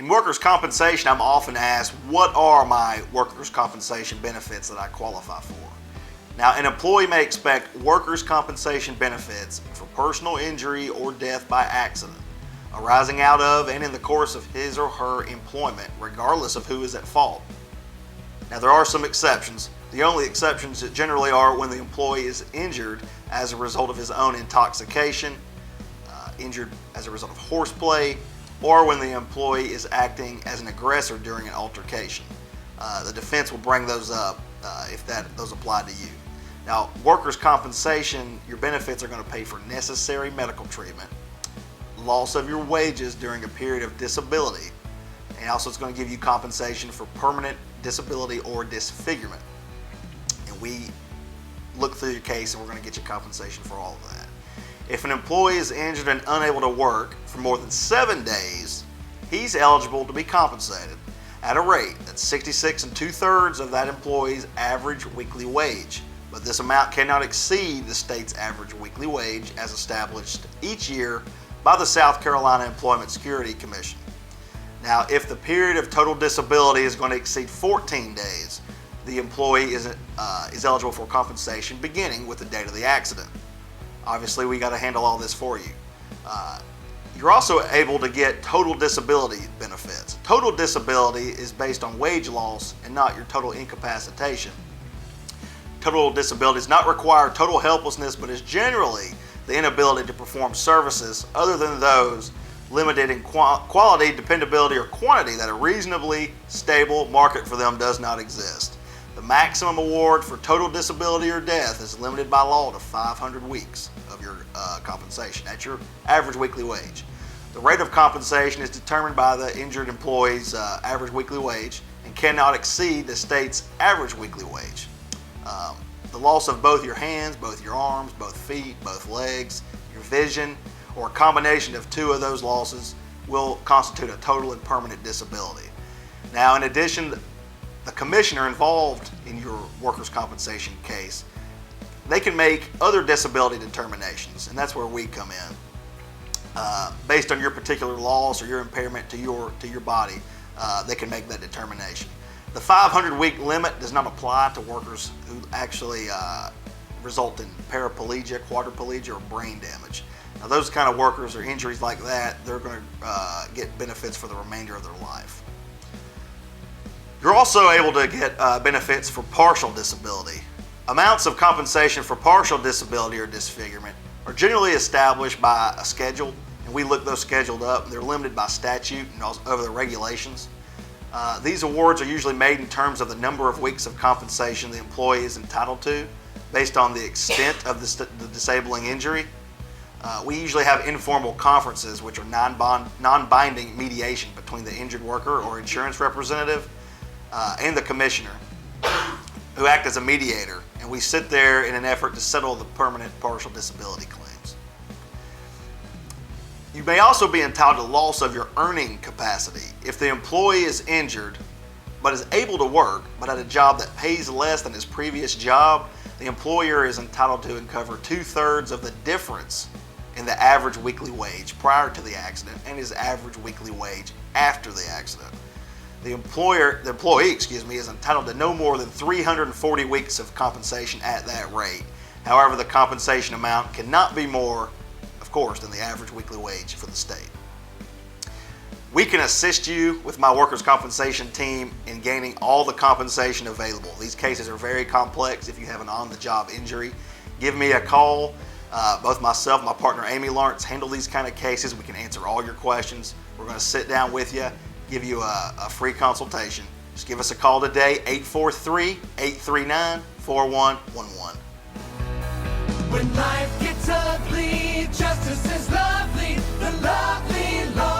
In workers' compensation, I'm often asked, what are my workers' compensation benefits that I qualify for? Now, an employee may expect workers' compensation benefits for personal injury or death by accident, arising out of and in the course of his or her employment, regardless of who is at fault. Now, there are some exceptions. The only exceptions generally are when the employee is injured as a result of his own intoxication, injured as a result of horseplay, or when the employee is acting as an aggressor during an altercation. The defense will bring those up if those apply to you. Now, workers' compensation, your benefits are going to pay for necessary medical treatment, loss of your wages during a period of disability, and also it's going to give you compensation for permanent disability or disfigurement. And we look through your case and we're going to get you compensation for all of that. If an employee is injured and unable to work for more than 7 days, he's eligible to be compensated at a rate that's 66 2/3 of that employee's average weekly wage. But this amount cannot exceed the state's average weekly wage as established each year by the South Carolina Employment Security Commission. Now, if the period of total disability is going to exceed 14 days, the employee is eligible for compensation beginning with the date of the accident. Obviously, we got to handle all this for you. You're also able to get total disability benefits. Total disability is based on wage loss and not your total incapacitation. Total disability does not require total helplessness, but is generally the inability to perform services other than those limited in quality, dependability, or quantity that a reasonably stable market for them does not exist. The maximum award for total disability or death is limited by law to 500 weeks of your compensation. That's your average weekly wage. The rate of compensation is determined by the injured employee's average weekly wage and cannot exceed the state's average weekly wage. The loss of both your hands, both your arms, both feet, both legs, your vision, or a combination of two of those losses will constitute a total and permanent disability. Now, in addition, the commissioner involved in your workers' compensation case, they can make other disability determinations, and that's where we come in. Based on your particular loss or your impairment to your body, they can make that determination. The 500-week limit does not apply to workers who actually result in paraplegia, quadriplegia, or brain damage. Now, those kind of workers or injuries like that, they're going to get benefits for the remainder of their life. You're also able to get benefits for partial disability. Amounts of compensation for partial disability or disfigurement are generally established by a schedule, and we look those scheduled up, and they're limited by statute and also over the regulations. These awards are usually made in terms of the number of weeks of compensation the employee is entitled to based on the extent of the disabling injury. We usually have informal conferences, which are non-binding mediation between the injured worker or insurance representative and the commissioner, who act as a mediator, and we sit there in an effort to settle the permanent partial disability claims. You may also be entitled to loss of your earning capacity. If the employee is injured but is able to work but at a job that pays less than his previous job, the employer is entitled to uncover 2/3 of the difference in the average weekly wage prior to the accident and his average weekly wage after the accident. The employee is entitled to no more than 340 weeks of compensation at that rate. However, the compensation amount cannot be more, of course, than the average weekly wage for the state. We can assist you with my workers' compensation team in gaining all the compensation available. These cases are very complex. If you have an on-the-job injury, give me a call. Both myself and my partner Amy Lawrence handle these kind of cases. We can answer all your questions. We're going to sit down with you, give you a free consultation. Just give us a call today, 843-839-4111. When life gets ugly, justice is lovely, the lovely Lord.